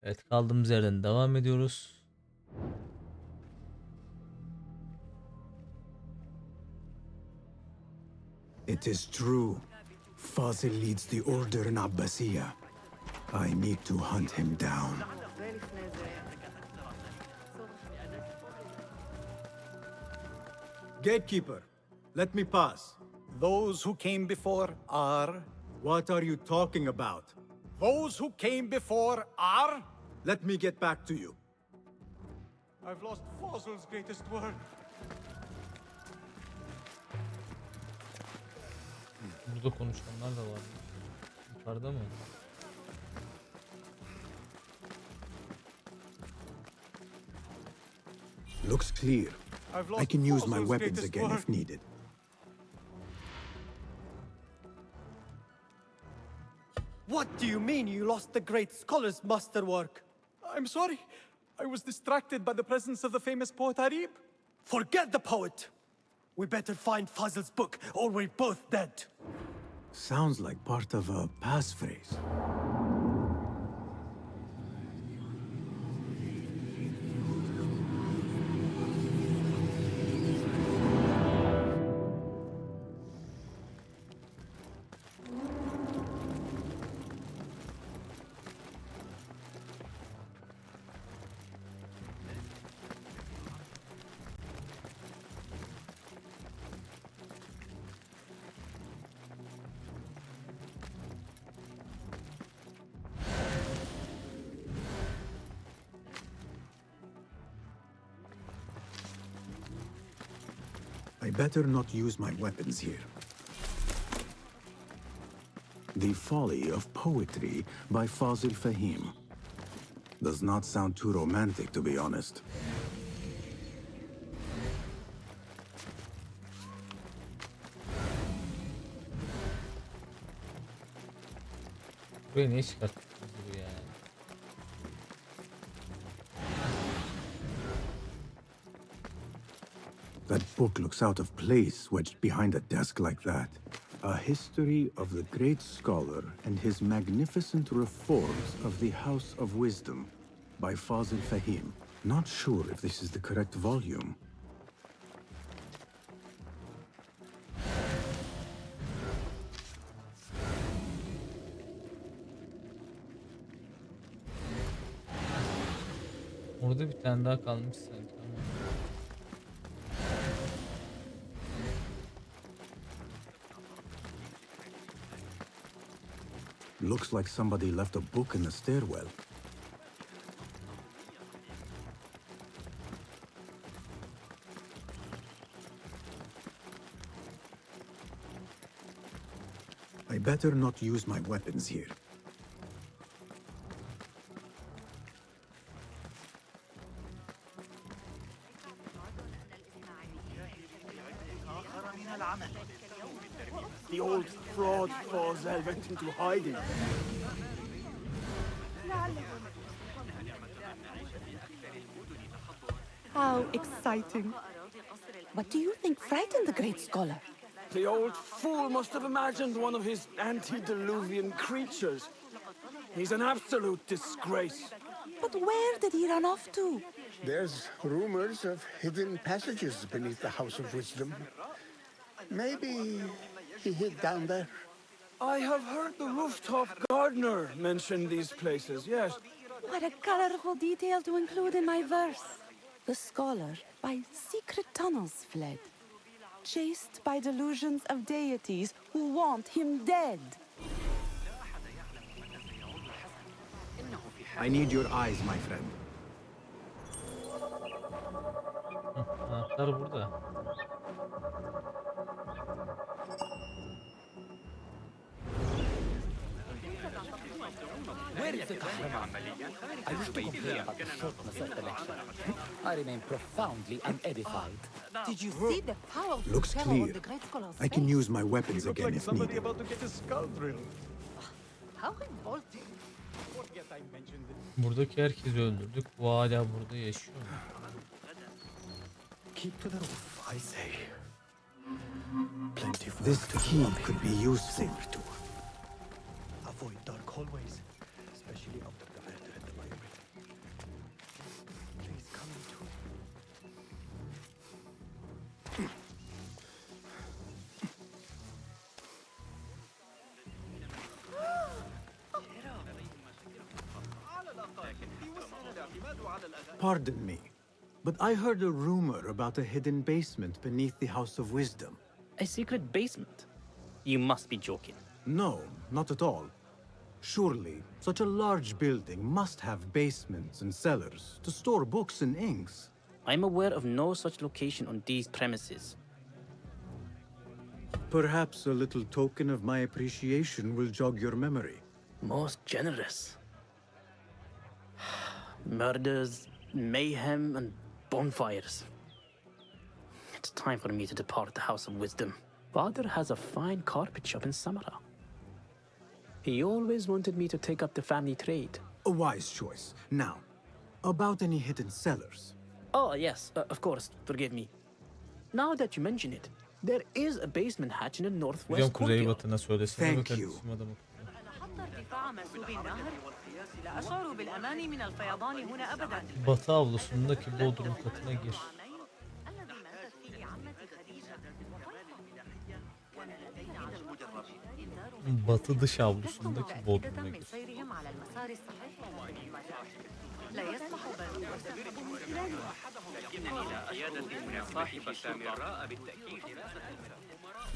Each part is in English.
Evet, kaldığımız yerden devam ediyoruz. It is true. Fazil leads the order in Abbasiya. I need to hunt him down. Gatekeeper, let me pass. Those who came before are. What are you talking about? Those who came before are. Let me get back to you. I've lost Fazil's greatest work. Burada konuşanlar da var. Yukarıda mı? Looks clear. I've I lost can use my Fazil's weapons greatest again work. if needed. What do you mean you lost the great scholar's masterwork? I'm sorry. I was distracted by the presence of the famous poet Arib. Forget the poet! We better find Fazil's book, or we're both dead. Sounds like part of a passphrase. I better not use my weapons here. The Folly of Poetry by Fazil Fahim. Does not sound too romantic, to be honest. Buraya niye çıkarttık bu ya? That book looks out of place wedged behind a desk like that. A history of the great scholar and his magnificent reforms of the House of Wisdom by Fazil Fahim. Not sure if this is the correct volume. Orada bir tane daha kalmış sanki ama. Looks like somebody left a book in the stairwell. I better not use my weapons here. The old fraud Fazil went into hiding. How exciting. What do you think frightened the great scholar? The old fool must have imagined one of his antediluvian creatures. He's an absolute disgrace. But where did he run off to? There's rumors of hidden passages beneath the House of Wisdom. Maybe he hid down there. I have heard the rooftop gardener mention these places, yes. What a colorful detail to include in my verse. The scholar by secret tunnels fled, chased by delusions of deities who want him dead. I need your eyes, my friend. Anahtar burada. Where is the kahraman? I wish to complain about the shortness of the lecture. I remain profoundly unedified. Did you see the power of Looks terror clear. on the great scholar's I can face? use my weapons Looked again like if somebody needed. about to get his skull drilled. How revolting. Forget I mentioned it. Buradaki herkesi öldürdük. Bu hala burada yaşıyor mu? Keep to the roof, I say. Plenty of This work to key do. could be useful. Safer to avoid dark hallways, especially after the murder at the library. Pardon me, but I heard a rumor about a hidden basement beneath the House of Wisdom. A secret basement? You must be joking. No, not at all. Surely, such a large building must have basements and cellars to store books and inks. I'm aware of no such location on these premises. Perhaps a little token of my appreciation will jog your memory. Most generous. Murders, mayhem, and bonfires. It's time for me to depart the House of Wisdom. Father has a fine carpet shop in Samara. He always wanted me to take up the family trade. A wise choice. Now, about any hidden cellars. Oh, yes, of course, forgive me. Now that you mention it, there is a basement hatch in the Hocam northwest courtyard. kuzeybatına söylesene be Thank you. kardeşim adamı. Batı avlusundaki bodrum katına gir. Batı dış avlusundaki bodruma gir.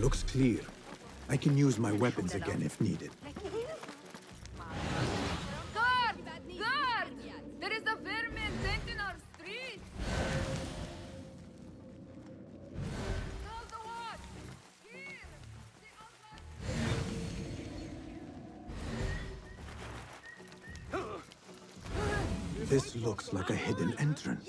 Looks clear. I can use my weapons again if needed. Guard! Guard! There is a vermin sent in our street! Call the watch! Here! This looks like a hidden entrance.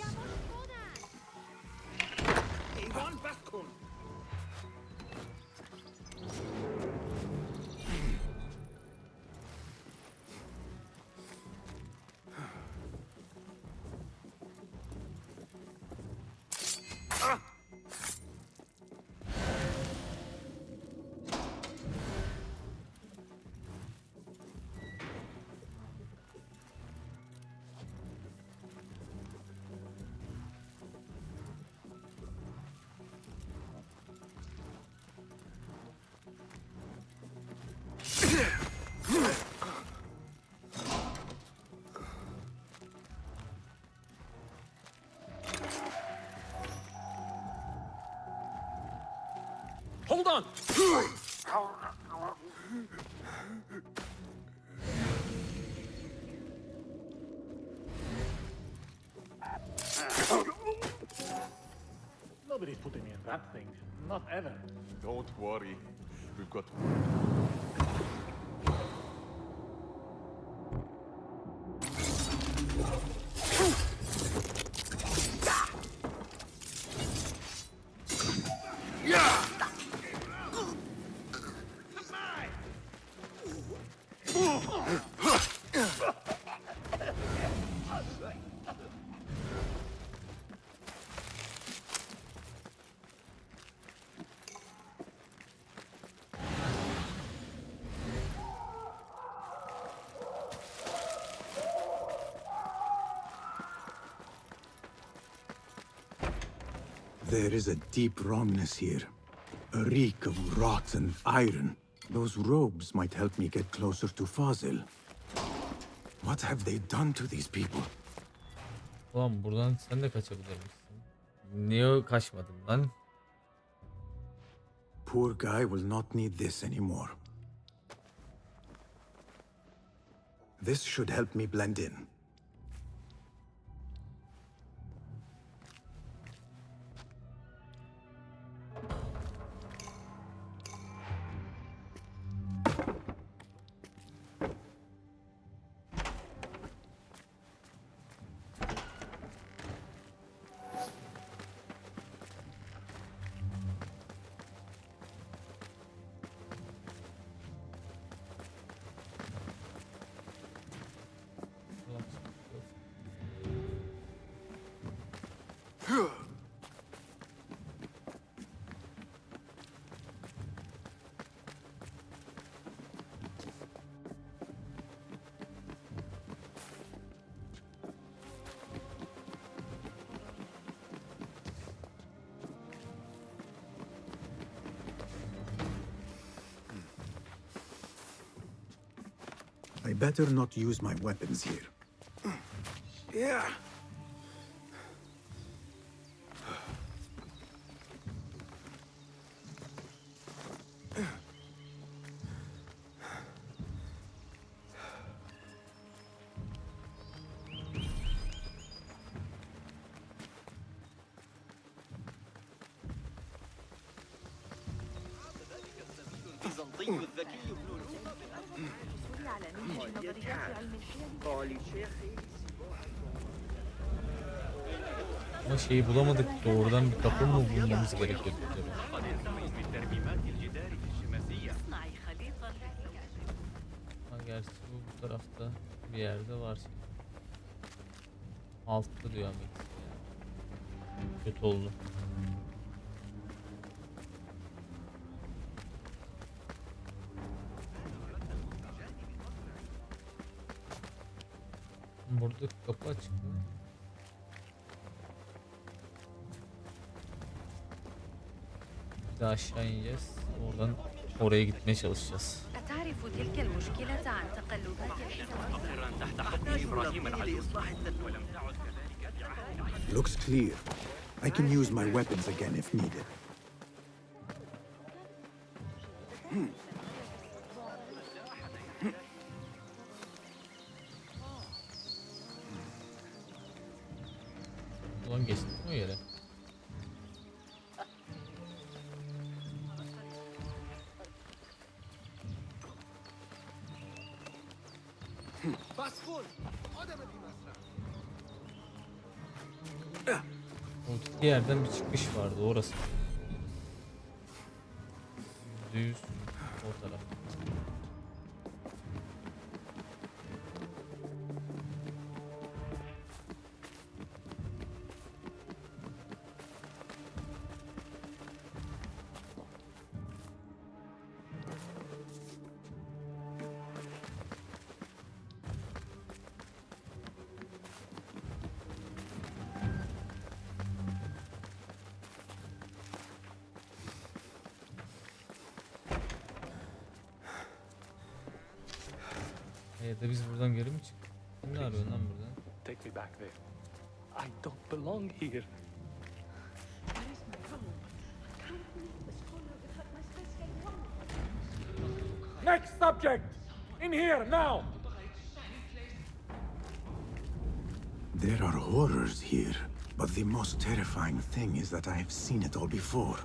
Hold on! Nobody's putting me in that thing. Not ever. Don't worry. We've got... There is a deep wrongness here. A reek of rotten iron. Those robes might help me get closer to Fazil. What have they done to these people? Ulan buradan sen de kaçabilir misin? Niye kaçmadın lan? Poor guy will not need this anymore. This should help me blend in. I better not use my weapons here. Yeah. Ama şeyi bulamadık. Doğrudan bir kapı mı bulmamız gerekiyor? Ha, gerçi bu tarafta bir yerde var şey. Altta diyor Ahmet. Kötü oldu. Burada kapı açık mı? Bir de aşağı ineceğiz. Oradan oraya gitmeye çalışacağız. أتعرف تلك المشكلة عن تقلبات Looks clear. I can use my weapons again if needed. Ulan geçtik mi o yere? O iki yerden bir çıkış vardı orası. %100 o taraf. Ya da biz buradan geri mi çıktık? Ne arıyorsun lan buradan? Take me back there. I don't belong here. Next subject! In here, now! There are horrors here, but the most terrifying thing is that I have seen it all before.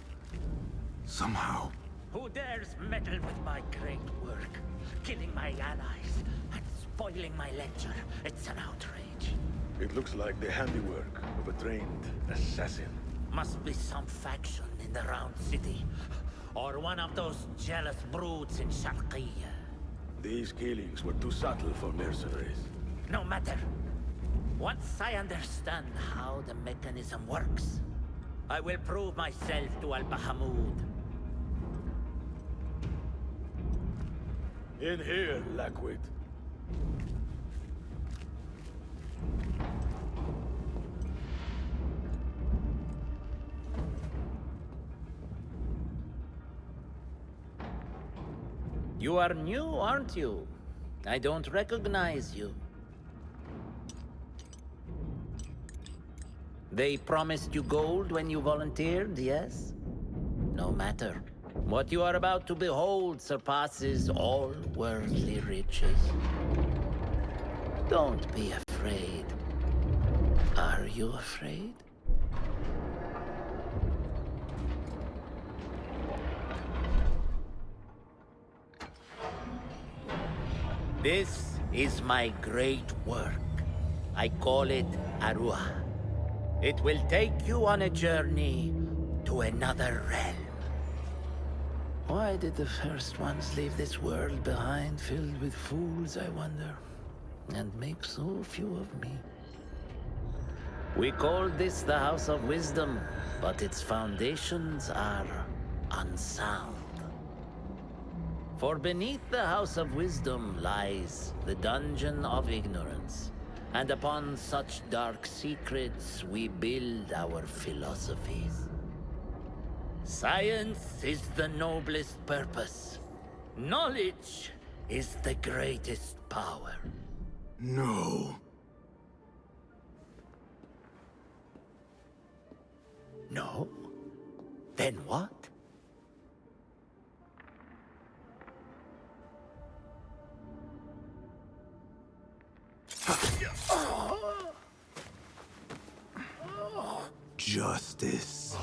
Somehow. Who dares meddle with my great work? Killing my allies and spoiling my lecture. It's an outrage. It looks like the handiwork of a trained assassin. Must be some faction in the Round City. Or one of those jealous broods in Sharqiyya. These killings were too subtle for mercenaries. No matter. Once I understand how the mechanism works, I will prove myself to Al-Bahamud. In here, Lackwit. You are new, aren't you? I don't recognize you. They promised you gold when you volunteered, yes? No matter. What you are about to behold surpasses all worldly riches. Don't be afraid. Are you afraid? This is my great work. I call it Aruha. It will take you on a journey to another realm. Why did the first ones leave this world behind, filled with fools, I wonder, and make so few of me? We called this the House of Wisdom, but its foundations are unsound. For beneath the House of Wisdom lies the Dungeon of Ignorance, and upon such dark secrets we build our philosophies. Science is the noblest purpose. Knowledge is the greatest power. No. Then what? Justice.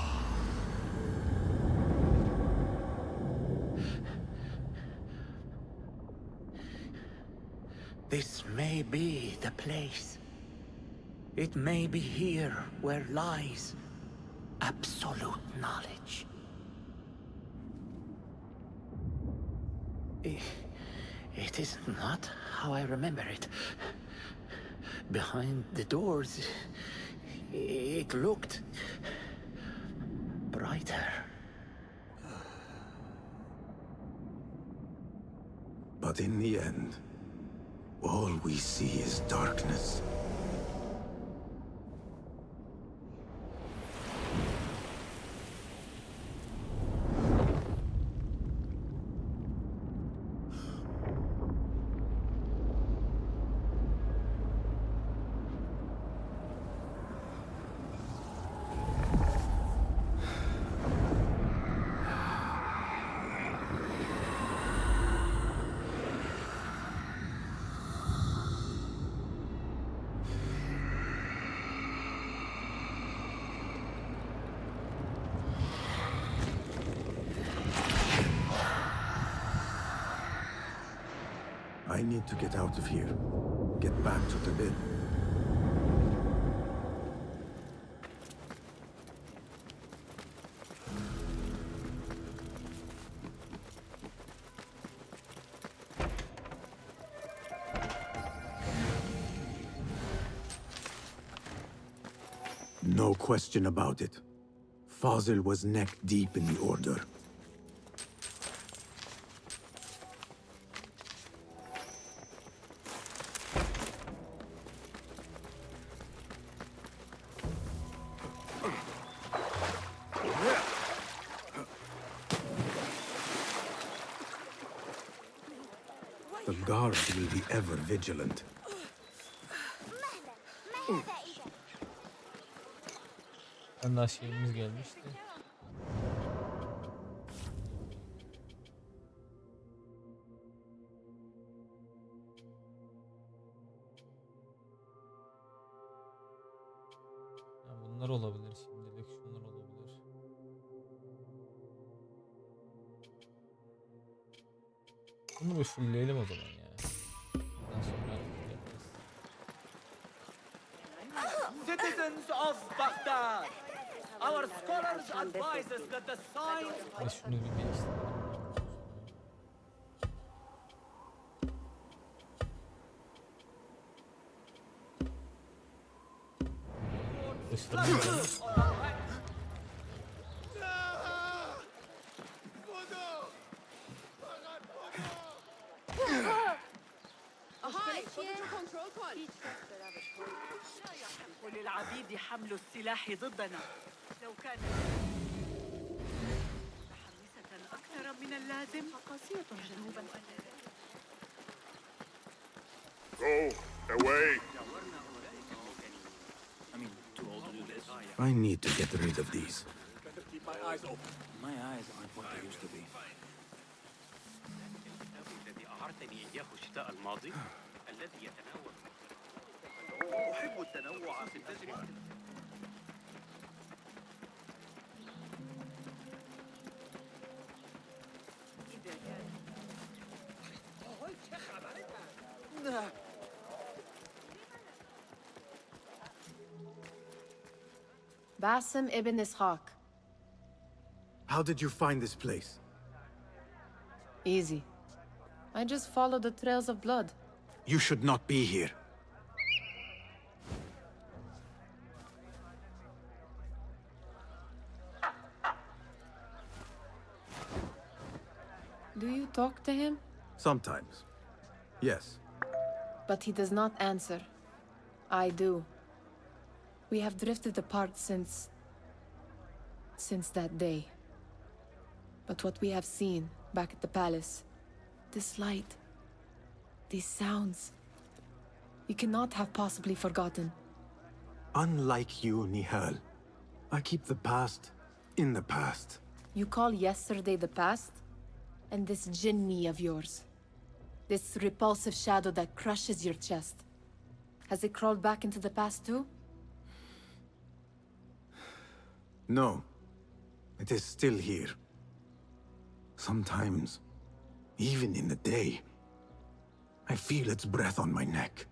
This may be the place. It may be here where lies absolute knowledge. It is not how I remember it. Behind the doors, it looked brighter. But in the end, all we see is darkness. I need to get out of here. Get back to the bin. No question about it. Fazil was neck deep in the order. The guards will be ever vigilant. Daha şeyimiz gelmişti. Ya bunlar olabilir şimdilik, şunlar olabilir. Bunu bir fullleyelim o zaman ya. Ondan sonra yaparız. Citizens of Baghdad, our scholars advise us that the signs... Şunu bir geliştirelim. وللعبيد حمل السلاح ضدنا لو كان متحمسة أكثر من اللازم فقاسية جنوبا. Go away. I need to get rid of these. Better keep my eyes open. My eyes aren't what they used to be. الذي أعرتني إياه الشتاء الماضي الذي يتناول أحب التنوع في التجربة. Basim ibn Ishaq. How did you find this place? Easy. I just follow the trails of blood. You should not be here. Do you talk to him? Sometimes. Yes. But he does not answer. I do. We have drifted apart since that day. But what we have seen back at the palace, this light, these sounds, you cannot have possibly forgotten. Unlike you, Nihal, I keep the past in the past. You call yesterday the past? And this jinni of yours. This repulsive shadow that crushes your chest. Has it crawled back into the past too? No. It is still here. Sometimes, even in the day, I feel its breath on my neck.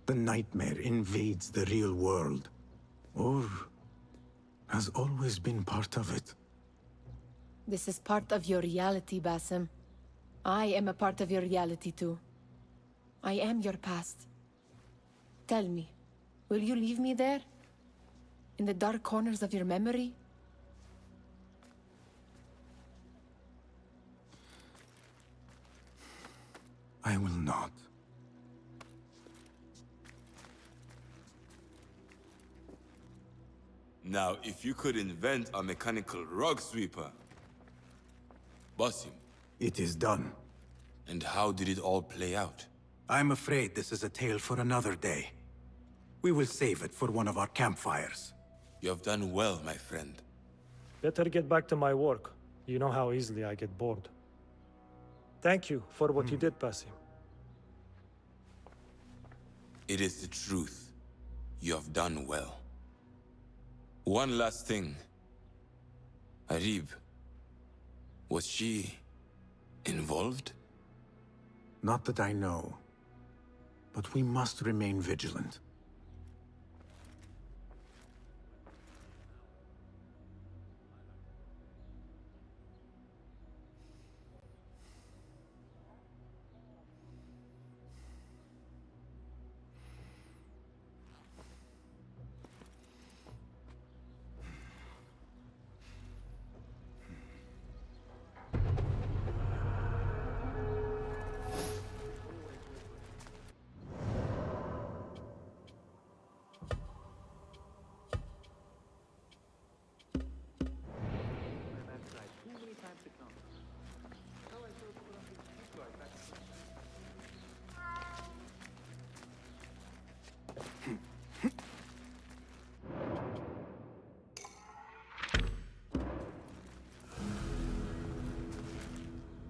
The nightmare invades the real world, or has always been part of it. This is part of your reality, Basim. I am a part of your reality too. I am your past. Tell me, will you leave me there? In the dark corners of your memory? I will not. Now, if you could invent a mechanical rug sweeper, Basim. It is done. And how did it all play out? I'm afraid this is a tale for another day. We will save it for one of our campfires. You have done well, my friend. Better get back to my work. You know how easily I get bored. Thank you for what you did, Basim. It is the truth. You have done well. One last thing. Arib. Was she involved? Not that I know. But we must remain vigilant.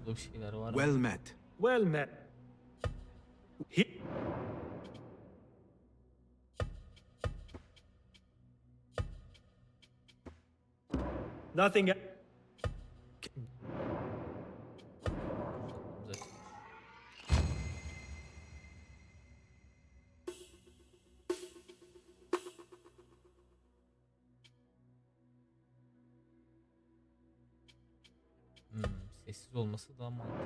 Bir şeyler var. Well met. Well met. Nothing. Sessiz olması daha mantıklı.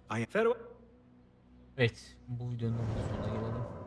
Farewell. Evet, bu videonun sonuna gelelim.